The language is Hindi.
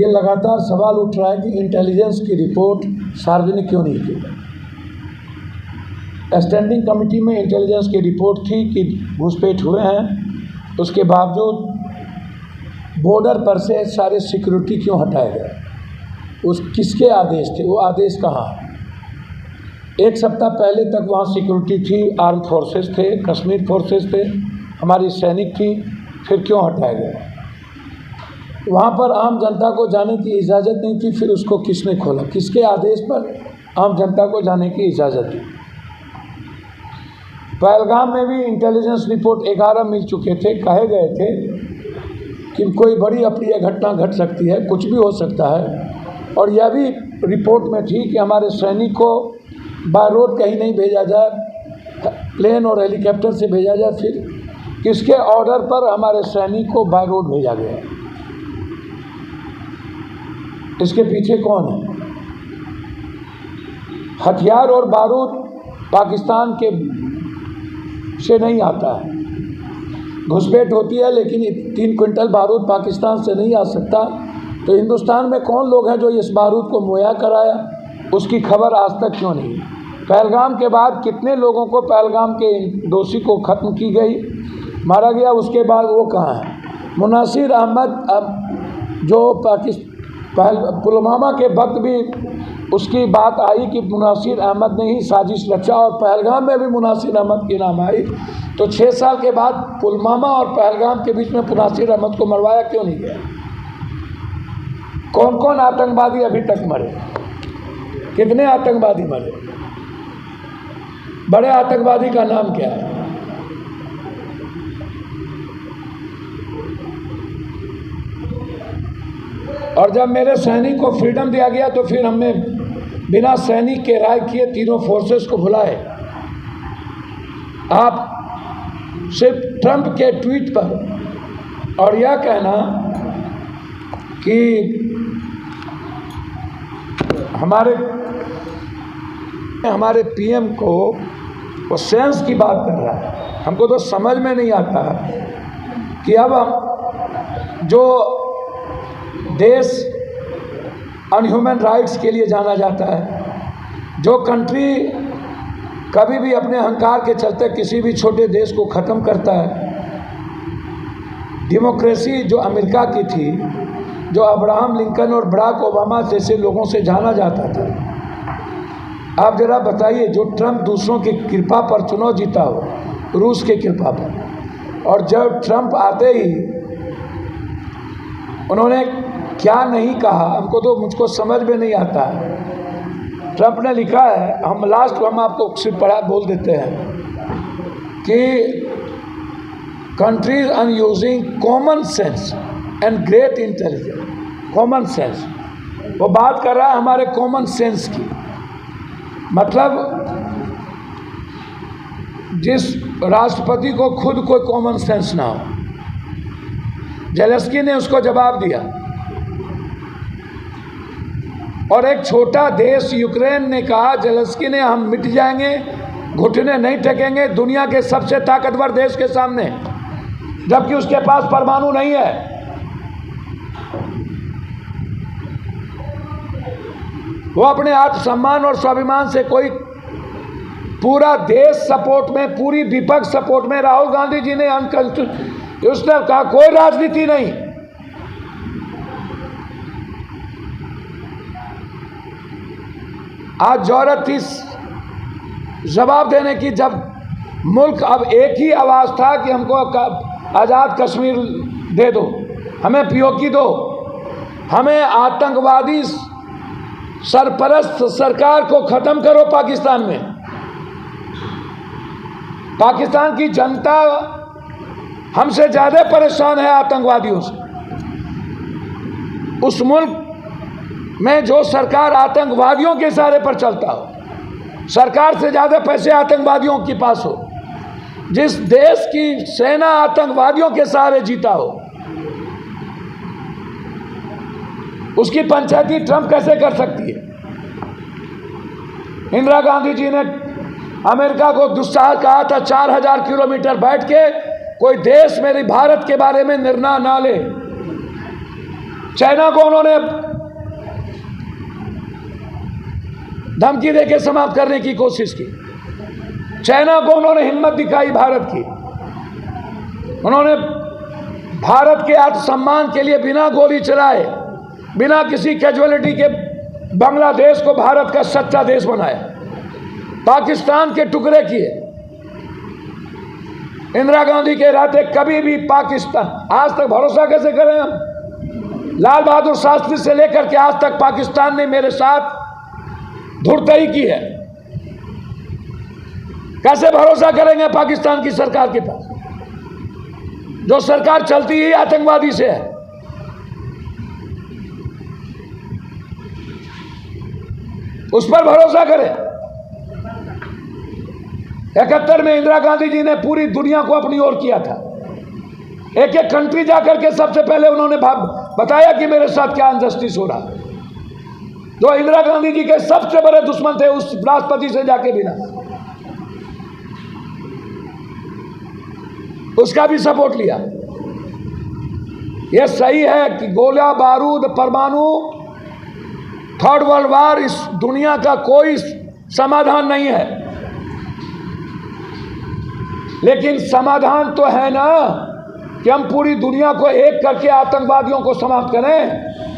ये लगातार सवाल उठ रहा है कि इंटेलिजेंस की रिपोर्ट सार्वजनिक क्यों नहीं की। स्टैंडिंग कमेटी में इंटेलिजेंस की रिपोर्ट थी कि घुसपैठ हुए हैं, उसके बावजूद बॉर्डर पर से सारे सिक्योरिटी क्यों हटाए गए, उस किसके आदेश थे, वो आदेश कहाँ है। एक सप्ताह पहले तक वहाँ सिक्योरिटी थी, आर्म फोर्सेस थे, कश्मीर फोर्सेस थे, हमारी सैनिक थी, फिर क्यों हटाए गए। वहाँ पर आम जनता को जाने की इजाज़त नहीं थी, फिर उसको किसने खोला, किसके आदेश पर आम जनता को जाने की इजाज़त दी। पहलगाम में भी इंटेलिजेंस रिपोर्ट 11 मिल चुके थे, कहे गए थे कि कोई बड़ी अप्रिय घटना घट सकती है, कुछ भी हो सकता है। और यह भी रिपोर्ट में थी कि हमारे सैनिक को बाय रोड कहीं नहीं भेजा जाए, प्लेन और हेलीकॉप्टर से भेजा जाए। फिर किसके ऑर्डर पर हमारे सैनिक को बाय रोड भेजा गया, इसके पीछे कौन है। हथियार और बारूद पाकिस्तान के से नहीं आता है, घुसपैठ होती है, लेकिन 3 क्विंटल बारूद पाकिस्तान से नहीं आ सकता। तो हिंदुस्तान में कौन लोग हैं जो इस बारूद को मुहैया कराया, उसकी खबर आज तक क्यों नहीं। पहलगाम के बाद कितने लोगों को, पहलगाम के दोषी को ख़त्म की गई, मारा गया, उसके बाद वो कहाँ है। मुनासिर अहमद जो पुलवामा के वक्त भी उसकी बात आई कि मुनासिर अहमद ने ही साजिश रचा, और पहलगाम में भी मुनासिर अहमद की नाम आई। तो 6 साल के बाद पुलवामा और पहलगाम के बीच में मुनासिर अहमद को मरवाया क्यों नहीं गया। कौन कौन आतंकवादी अभी तक मरे, कितने आतंकवादी मरे, बड़े आतंकवादी का नाम क्या है। और जब मेरे सैनिक को फ्रीडम दिया गया तो फिर हमने बिना सैनिक के राय किए तीनों फोर्सेस को बुलाए। आप सिर्फ ट्रंप के ट्वीट पर और यह कहना कि हमारे पीएम को वो सेंस की बात कर रहा है, हमको तो समझ में नहीं आता कि अब हम जो देश अनह्यूमन राइट्स के लिए जाना जाता है, जो कंट्री कभी भी अपने अहंकार के चलते किसी भी छोटे देश को ख़त्म करता है, डेमोक्रेसी जो अमेरिका की थी, जो अब्राहम लिंकन और बराक ओबामा जैसे लोगों से जाना जाता था। आप जरा बताइए, जो ट्रंप दूसरों की कृपा पर चुनाव जीता हो, रूस के कृपा पर, और जब ट्रंप आते ही उन्होंने क्या नहीं कहा, मुझको समझ में नहीं आता है। ट्रंप ने लिखा है, हम आपको सिर्फ बोल देते हैं कि countries are using common sense and great intelligence. Common sense, वो बात कर रहा है हमारे कॉमन सेंस की, मतलब जिस राष्ट्रपति को खुद कोई कॉमन सेंस ना हो। जेलेंस्की ने उसको जवाब दिया, और एक छोटा देश यूक्रेन ने कहा, जेलेंस्की ने, हम मिट जाएंगे, घुटने नहीं टेकेंगे दुनिया के सबसे ताकतवर देश के सामने, जबकि उसके पास परमाणु नहीं है। वो अपने आत्मसम्मान और स्वाभिमान से कोई पूरा देश सपोर्ट में, पूरी विपक्ष सपोर्ट में, राहुल गांधी जी ने उसने कहा कोई राजनीति नहीं। आज जरूरत थी जवाब देने की, जब मुल्क अब एक ही आवाज़ था कि हमको आज़ाद कश्मीर दे दो, हमें पीओके दो, हमें आतंकवादी सरपरस्त सरकार को ख़त्म करो पाकिस्तान में। पाकिस्तान की जनता हमसे ज़्यादा परेशान है आतंकवादियों से। उस मुल्क में जो सरकार आतंकवादियों के इशारे पर चलता हो, सरकार से ज़्यादा पैसे आतंकवादियों के पास हो, जिस देश की सेना आतंकवादियों के सहारे जीता हो, उसकी पंचायती ट्रंप कैसे कर सकती है। इंदिरा गांधी जी ने अमेरिका को दुस्साहस कहा था, 4000 किलोमीटर बैठ के कोई देश मेरे भारत के बारे में निर्णय ना ले। चाइना को उन्होंने धमकी देके समाप्त करने की कोशिश की। चाइना को उन्होंने हिम्मत दिखाई भारत की। उन्होंने भारत के आत्मसम्मान के लिए बिना गोली चलाए, बिना किसी कैजुअलिटी के बांग्लादेश को भारत का सच्चा देश बनाया, पाकिस्तान के टुकड़े किए। इंदिरा गांधी के रहते कभी भी पाकिस्तान, आज तक भरोसा कैसे करें हम? लाल बहादुर शास्त्री से लेकर के आज तक पाकिस्तान ने मेरे साथ धुरतई की है। कैसे भरोसा करेंगे पाकिस्तान की सरकार के पास, जो सरकार चलती ही आतंकवादी से है? उस पर भरोसा करें। 71 में इंदिरा गांधी जी ने पूरी दुनिया को अपनी ओर किया था। एक एक कंट्री जाकर के सबसे पहले उन्होंने बताया कि मेरे साथ क्या अनजस्टिस हो रहा। जो इंदिरा गांधी जी के सबसे बड़े दुश्मन थे, उस राष्ट्रपति से जाके बिना उसका भी सपोर्ट लिया। यह सही है कि गोला बारूद, परमाणु, थर्ड वर्ल्ड वार इस दुनिया का कोई समाधान नहीं है, लेकिन समाधान तो है ना कि हम पूरी दुनिया को एक करके आतंकवादियों को समाप्त करें।